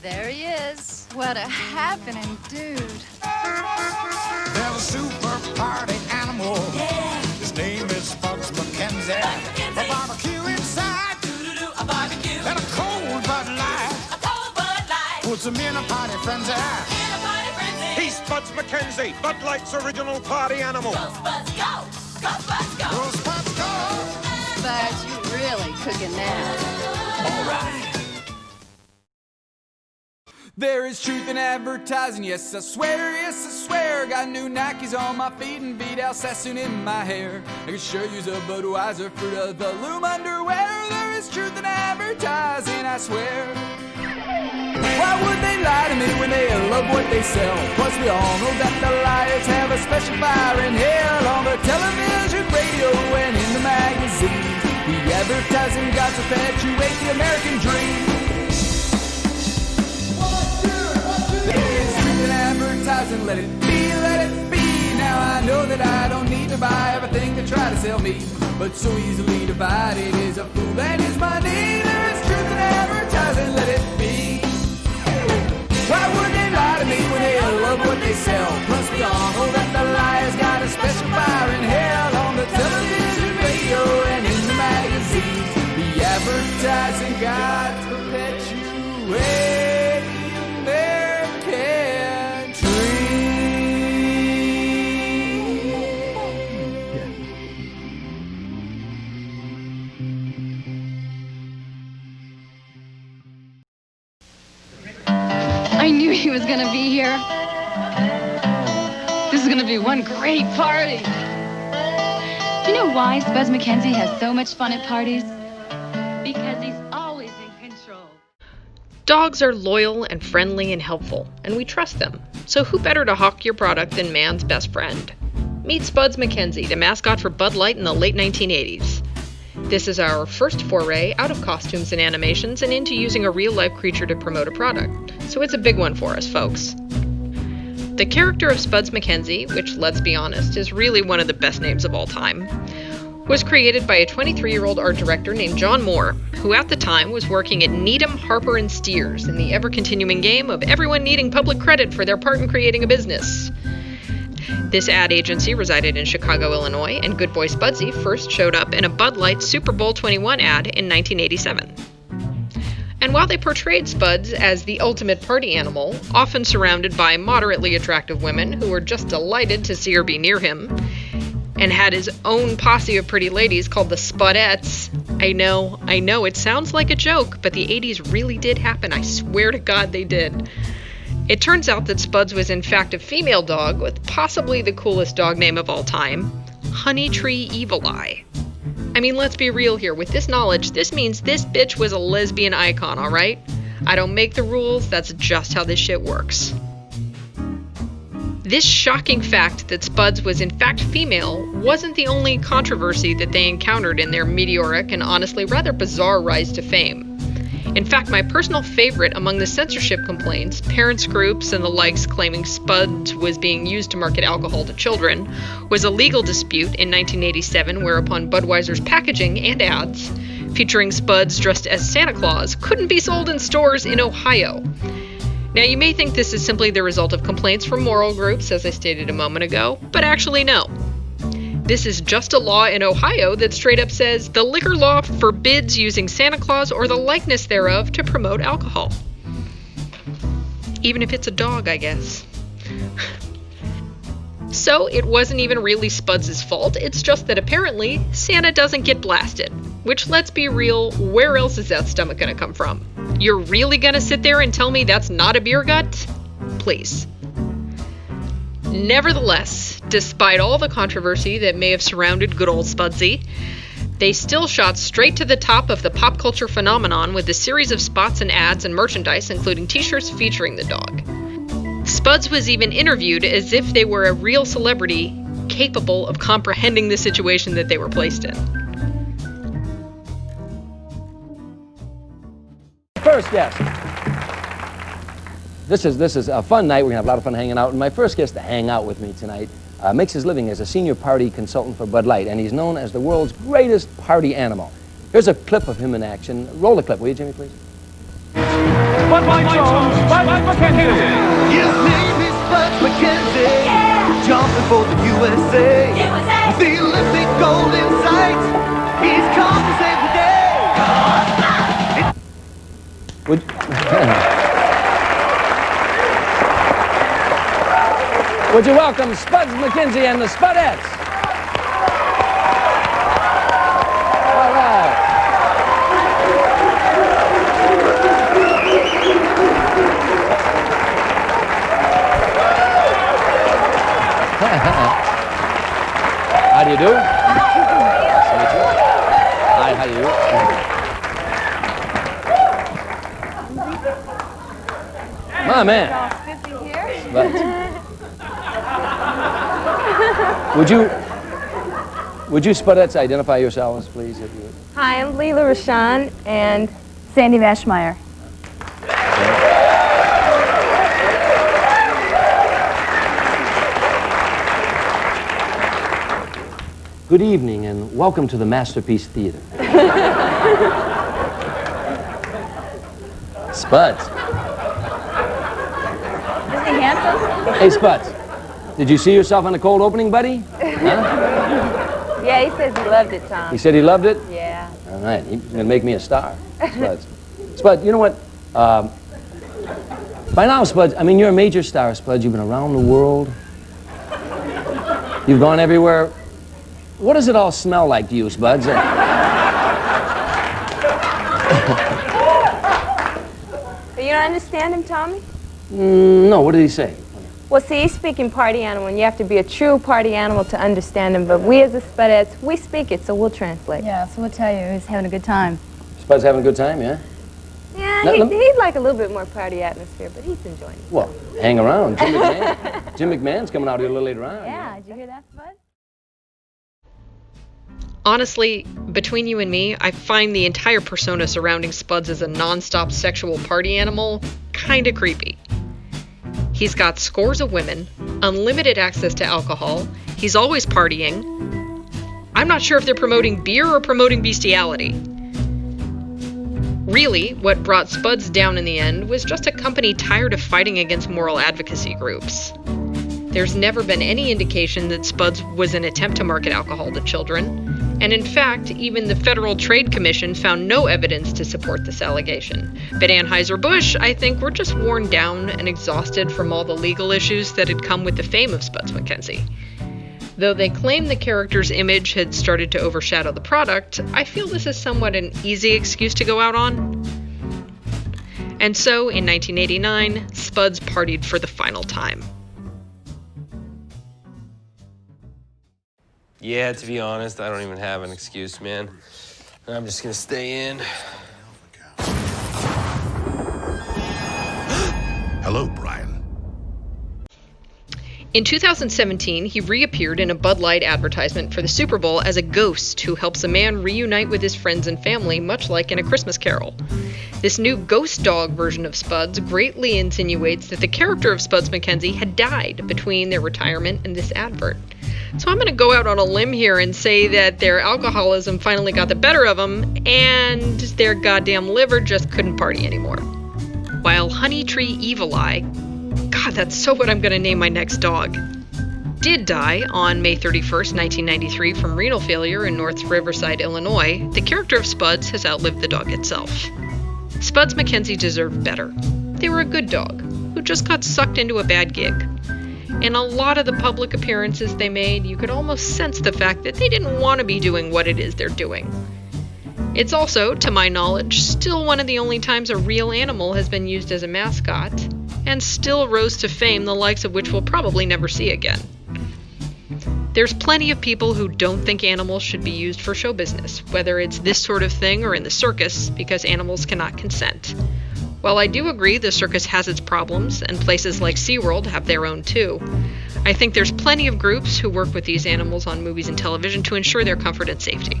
There he is. What a happening dude. There's a super party animal. Yeah. His name is Spuds Mackenzie. A barbecue inside. A barbecue. And a cold Bud Light. A cold Bud Light. Puts him in a party frenzy. In a party frenzy. He's Spuds Mackenzie, Bud Light's original party animal. Go, Spuds, go. Go, Spuds, go. Go, Spuds, go. Spuds, you really cooking now. All right. There is truth in advertising, yes I swear. Got new Nikes on my feet and Vidal Sassoon in my hair. I can sure use a Budweiser Fruit of the Loom underwear. There is truth in advertising, I swear. Why would they lie to me when they love what they sell? Plus we all know that the liars have a special fire in hell. On the television, radio, and in the magazines, the advertising gods perpetuate the American dream. Advertising, let it be, let it be. Now I know that I don't need to buy everything they try to sell me, but so easily divided is a fool and his money. There is truth in advertising, let it be. Why would they lie to me when they love what they sell? Plus we all know that the liars got a special fire in hell. On the television, radio, and in the magazines, the advertising gods perpetuate American dream. I knew he was gonna be here. This is gonna be one great party. Do you know why Spuds Mackenzie has so much fun at parties? Because he's always in control. Dogs are loyal and friendly and helpful, and we trust them. So who better to hawk your product than man's best friend? Meet Spuds Mackenzie, the mascot for Bud Light in the late 1980s. This is our first foray out of costumes and animations and into using a real-life creature to promote a product. So it's a big one for us, folks. The character of Spuds Mackenzie, which, let's be honest, is really one of the best names of all time, was created by a 23-year-old art director named John Moore, who at the time was working at Needham, Harper & Steers in the ever-continuing game of everyone needing public credit for their part in creating a business. This ad agency resided in Chicago, Illinois, and Good Boy Spudsy first showed up in a Bud Light Super Bowl 21 ad in 1987. And while they portrayed Spuds as the ultimate party animal, often surrounded by moderately attractive women who were just delighted to see or be near him, and had his own posse of pretty ladies called the Spudettes. I know, it sounds like a joke, but the 80s really did happen. I swear to God they did. It turns out that Spuds was in fact a female dog with possibly the coolest dog name of all time, Honey Tree Evil Eye. I mean, let's be real here. With this knowledge, this means this bitch was a lesbian icon, alright? I don't make the rules, that's just how this shit works. This shocking fact that Spuds was in fact female wasn't the only controversy that they encountered in their meteoric and honestly rather bizarre rise to fame. In fact, my personal favorite among the censorship complaints, parents groups and the likes claiming Spuds was being used to market alcohol to children, was a legal dispute in 1987 whereupon Budweiser's packaging and ads, featuring Spuds dressed as Santa Claus, couldn't be sold in stores in Ohio. Now, you may think this is simply the result of complaints from moral groups, as I stated a moment ago, but actually no. This is just a law in Ohio that straight up says the liquor law forbids using Santa Claus or the likeness thereof to promote alcohol. Even if it's a dog, I guess. So it wasn't even really Spuds' fault, it's just that apparently Santa doesn't get blasted. Which, let's be real, where else is that stomach gonna come from? You're really gonna sit there and tell me that's not a beer gut? Please. Nevertheless, despite all the controversy that may have surrounded good old Spudsy, they still shot straight to the top of the pop culture phenomenon with a series of spots and ads and merchandise, including t-shirts featuring the dog. Spuds was even interviewed as if they were a real celebrity capable of comprehending the situation that they were placed in. First guest. This is a fun night. We're going to have a lot of fun hanging out. And my first guest to hang out with me tonight makes his living as a senior party consultant for Bud Light, and he's known as the world's greatest party animal. Here's a clip of him in action. Roll the clip, will you, Jimmy, please? Bud fight song, Spuds Mackenzie. His name is Spuds Mackenzie, jumping for the USA. With the Olympic gold in sight, he's come to save the day. Would you welcome Spuds Mackenzie and the Spudettes? All right. How do you do? Nice to meet you. Hi, how do you do? My man. Spuds. Would you Spudettes identify yourselves, please, if you would? Hi, I'm Leela Rashan and Sandy Vashmeyer. Good evening and welcome to the Masterpiece Theater. Spuds. Isn't he handsome? Hey, Spuds. Did you see yourself on the cold opening, buddy? Huh? yeah, he says he loved it, Tom. He said he loved it? Yeah. All right, he's going to make me a star. Spuds. Spud, you know what? By now, Spuds, I mean, you're a major star, Spuds. You've been around the world. You've gone everywhere. What does it all smell like to you, Spuds? You don't understand him, Tommy? No, what did he say? Well, see, he's speaking party animal, and you have to be a true party animal to understand him. But we as the Spudettes, we speak it, so we'll translate. Yeah, so we'll tell you, he's having a good time. Spuds having a good time, yeah? Yeah, he'd like a little bit more party atmosphere, but he's enjoying it. Well, hang around. Jim McMahon's coming out here a little later on. Yeah, did you hear that, Spud? Honestly, between you and me, I find the entire persona surrounding Spuds as a non-stop sexual party animal kinda creepy. He's got scores of women, unlimited access to alcohol, he's always partying. I'm not sure if they're promoting beer or promoting bestiality. Really, what brought Spuds down in the end was just a company tired of fighting against moral advocacy groups. There's never been any indication that Spuds was an attempt to market alcohol to children, and in fact, even the Federal Trade Commission found no evidence to support this allegation. But Anheuser-Busch, I think, were just worn down and exhausted from all the legal issues that had come with the fame of Spuds Mackenzie. Though they claim the character's image had started to overshadow the product, I feel this is somewhat an easy excuse to go out on. And so, in 1989, Spuds partied for the final time. Yeah, to be honest, I don't even have an excuse, man. I'm just gonna stay in. Hello, Brian. In 2017, he reappeared in a Bud Light advertisement for the Super Bowl as a ghost who helps a man reunite with his friends and family, much like in A Christmas Carol. This new ghost dog version of Spuds greatly insinuates that the character of Spuds Mackenzie had died between their retirement and this advert. So I'm going to go out on a limb here and say that their alcoholism finally got the better of them, and their goddamn liver just couldn't party anymore. While Honey Tree Evil Eye, God, that's so what I'm going to name my next dog, did die on May 31st, 1993 from renal failure in North Riverside, Illinois, the character of Spuds has outlived the dog itself. Spuds Mackenzie deserved better. They were a good dog who just got sucked into a bad gig. In a lot of the public appearances they made, you could almost sense the fact that they didn't want to be doing what it is they're doing. It's also, to my knowledge, still one of the only times a real animal has been used as a mascot, and still rose to fame the likes of which we'll probably never see again. There's plenty of people who don't think animals should be used for show business, whether it's this sort of thing or in the circus, because animals cannot consent. While I do agree the circus has its problems, and places like SeaWorld have their own too, I think there's plenty of groups who work with these animals on movies and television to ensure their comfort and safety.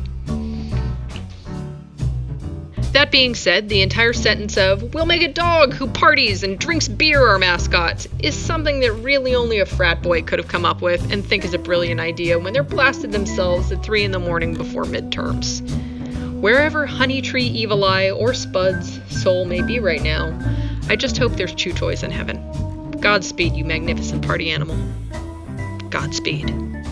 That being said, the entire sentence of, "We'll make a dog who parties and drinks beer our mascots," is something that really only a frat boy could have come up with and think is a brilliant idea when they're blasted themselves at 3 a.m. before midterms. Wherever Honey Tree Evil Eye or Spud's soul may be right now, I just hope there's chew toys in heaven. Godspeed, you magnificent party animal. Godspeed.